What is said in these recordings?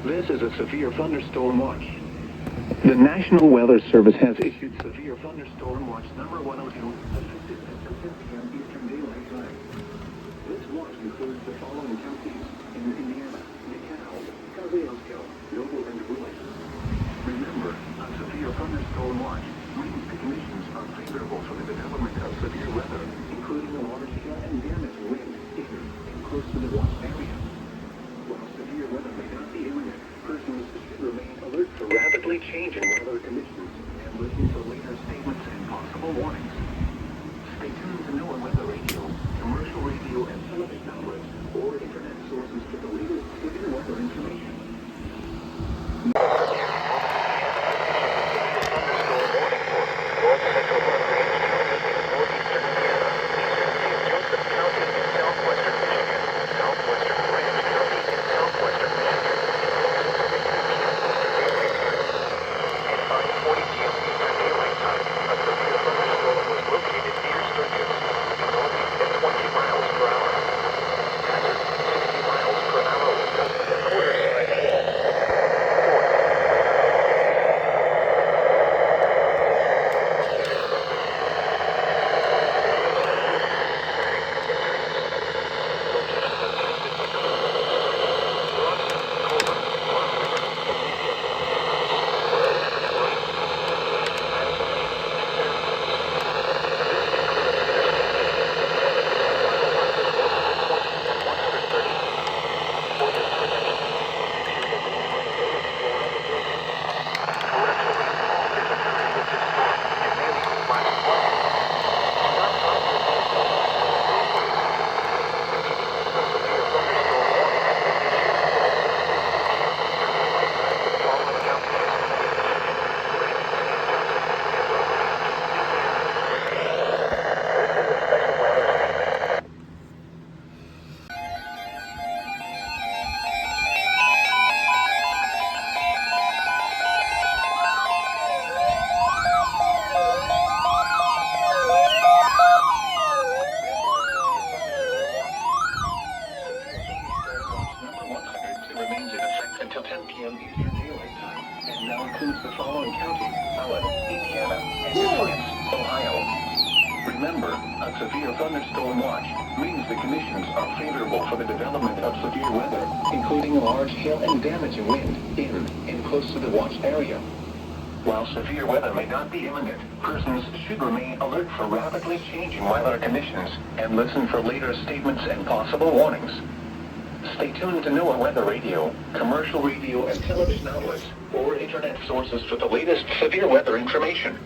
This is a severe thunderstorm watch. The National Weather Service has issued severe thunderstorm watch number 102, effective at 10 p.m. Eastern Daylight Time. This watch includes the following counties in Indiana: DeKalb, Kosciuszko, Noble, and Willis. Remember, a severe thunderstorm watch means the conditions are favorable for the development of severe weather, including a large hail and damage wind in and close to the watch area. While severe weather may not be imminent, persons should remain alert for rapidly changing weather conditions and listen for later statements and possible warnings. Stay tuned to NOAA Weather Radio, commercial radio and television outlets, or internet sources for the latest severe weather information. Remains in effect until 10 p.m. Eastern Daylight Time, and now includes the following counties: Allen, Indiana, and Defiance, Ohio. Remember, a severe thunderstorm watch means the conditions are favorable for the development of severe weather, including a large hail and damaging wind in and close to the watch area. While severe weather may not be imminent, persons should remain alert for rapidly changing weather conditions and listen for later statements and possible warnings. Stay tuned to NOAA Weather Radio, commercial radio and television outlets, or internet sources for the latest severe weather information.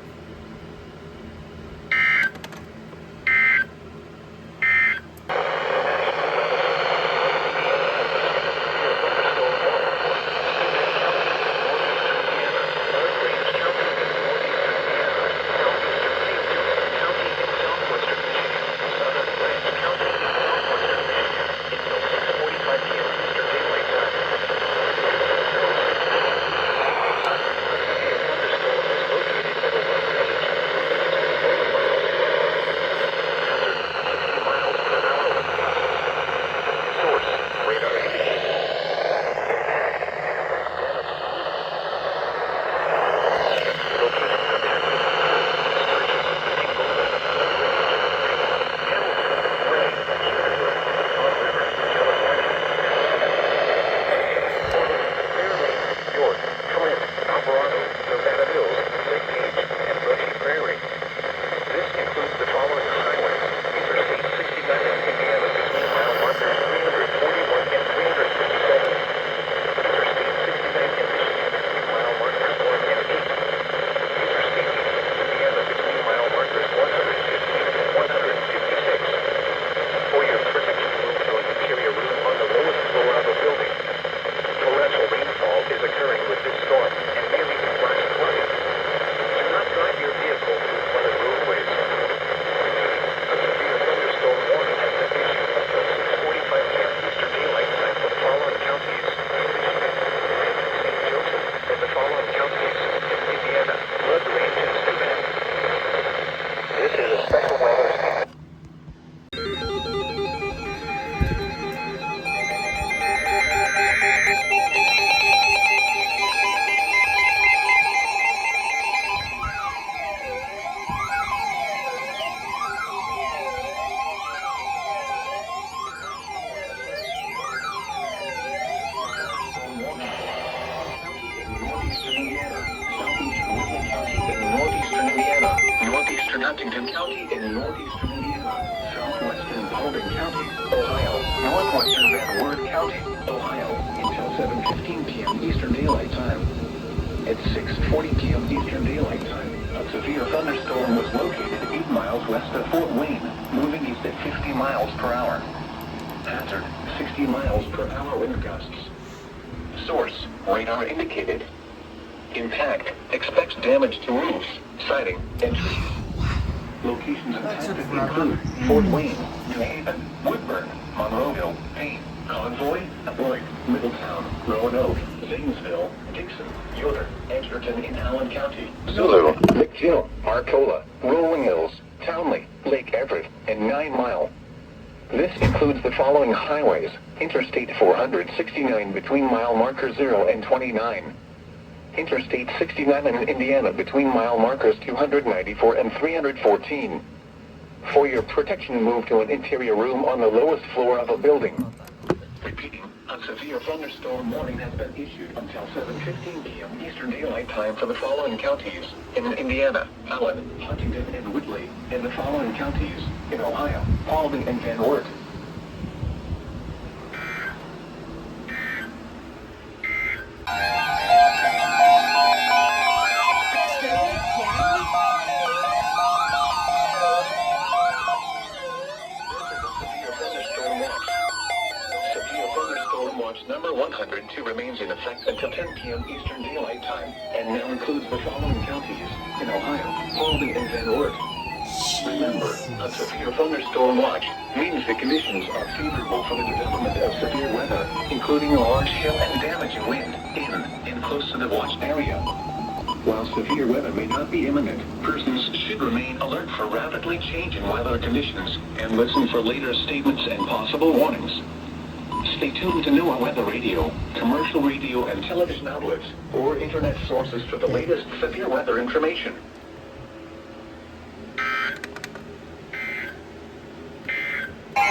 Weather Washington County in northeastern Indiana, southwestern Paulding County, Ohio, northwestern Van Wert County, Ohio, until 7:15 p.m. Eastern Daylight Time. At 6:40 p.m. Eastern Daylight Time, a severe thunderstorm was located 8 miles west of Fort Wayne, moving east at 50 miles per hour. Hazard, 60 miles per hour wind gusts. Source, radar indicated. Impact, expects damage to roofs, siding, and trees. Locations impacted include Fort Wayne, New Haven, Woodburn, Monroeville, Payne, Convoy, Lloyd, Middletown, Roanoke, Zanesville, Dixon, Yoder, Edgerton in Allen County, Zulu, McGill, Arcola, Rolling Hills, Townley, Lake Everett, and 9 Mile. This includes the following highways: Interstate 469 between mile marker 0 and 29. Interstate 69 in Indiana between mile markers 294 and 314. For your protection, move to an interior room on the lowest floor of a building. Repeating, a severe thunderstorm warning has been issued until 7:15 p.m. Eastern Daylight Time for the following counties in Indiana: Allen, Huntington, and Whitley, and the following counties in Ohio: Paulding and Van Wert. Number 102 remains in effect until 10 p.m. Eastern Daylight Time, and now includes the following counties in Ohio: Paulding and Van Wert. Remember, a severe thunderstorm watch means the conditions are favorable for the development of severe weather, including a large hail and damaging wind in and close to the watched area. While severe weather may not be imminent, persons should remain alert for rapidly changing weather conditions and listen for later statements and possible warnings. Stay tuned to NOAA Weather Radio, commercial radio and television outlets, or internet sources for the latest severe weather information. The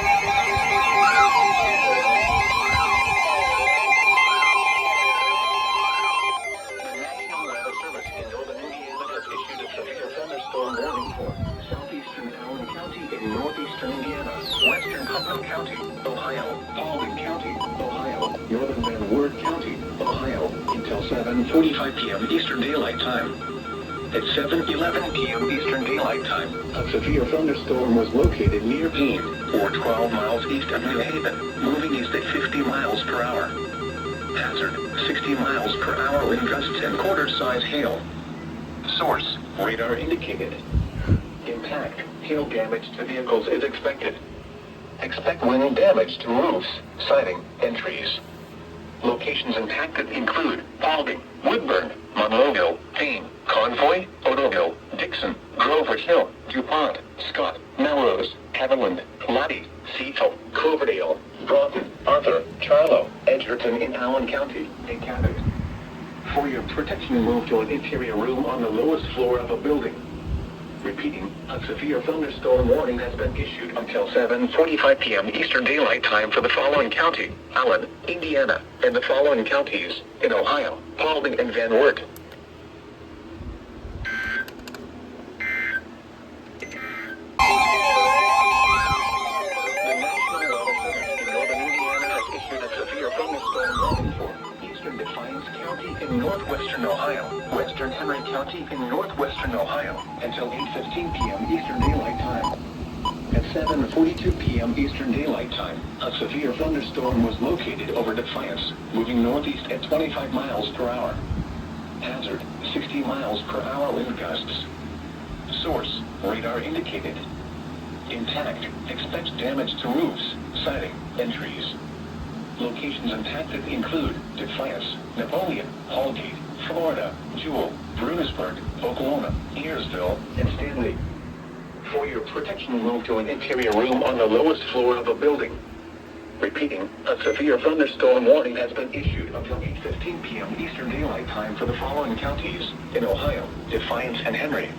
National Weather Service in northern Indiana has issued a severe thunderstorm warning for southeastern Allen County in northeastern Indiana, western Putnam County, Ohio, Paulding County, Ohio, northern Van Wert County, Ohio, until 7:45 p.m. Eastern Daylight Time. At 7:11 p.m. Eastern Daylight Time, a severe thunderstorm was located near Payne, or 12 miles east of New Haven, moving east at 50 miles per hour. Hazard, 60 miles per hour wind gusts and quarter-size hail. Source, radar indicated. Impact, hail damage to vehicles is expected. Expect wind damage to roofs, siding, and trees. Locations impacted include Paulding, Woodburn, Monroeville, Payne, Convoy, Odoville, Dixon, Grover Hill, DuPont, Scott, Melrose, Haviland, Lottie, Cecil, Cloverdale, Broughton, Arthur, Charlo, Edgerton in Allen County, and Cabot. For your protection, move to an interior room on the lowest floor of a building. Repeating, a severe thunderstorm warning has been issued until 7:45 p.m. Eastern Daylight Time for the following county: Allen, Indiana, and the following counties in Ohio: Paulding and Van Wert. The National Weather Service in northern Indiana has issued a severe thunderstorm warning for eastern Defiance County in northwestern Ohio, western Henry County in northwestern Ohio, until 8:15 p.m. Eastern Daylight Time. At 7:42 p.m. Eastern Daylight Time, a severe thunderstorm was located over Defiance, moving northeast at 25 miles per hour. Hazard, 60 miles per hour wind gusts. Source, radar indicated. Intact, expects damage to roofs, siding, and trees. Locations impacted include Defiance, Napoleon, Hallgate, Florida, Jewel, Bruinsburg, Oklahoma, Earsville, and Stanley. For your protection, move to an interior room on the lowest floor of a building. Repeating, a severe thunderstorm warning has been issued until 8:15 p.m. Eastern Daylight Time for the following counties in Ohio: Defiance and Henry,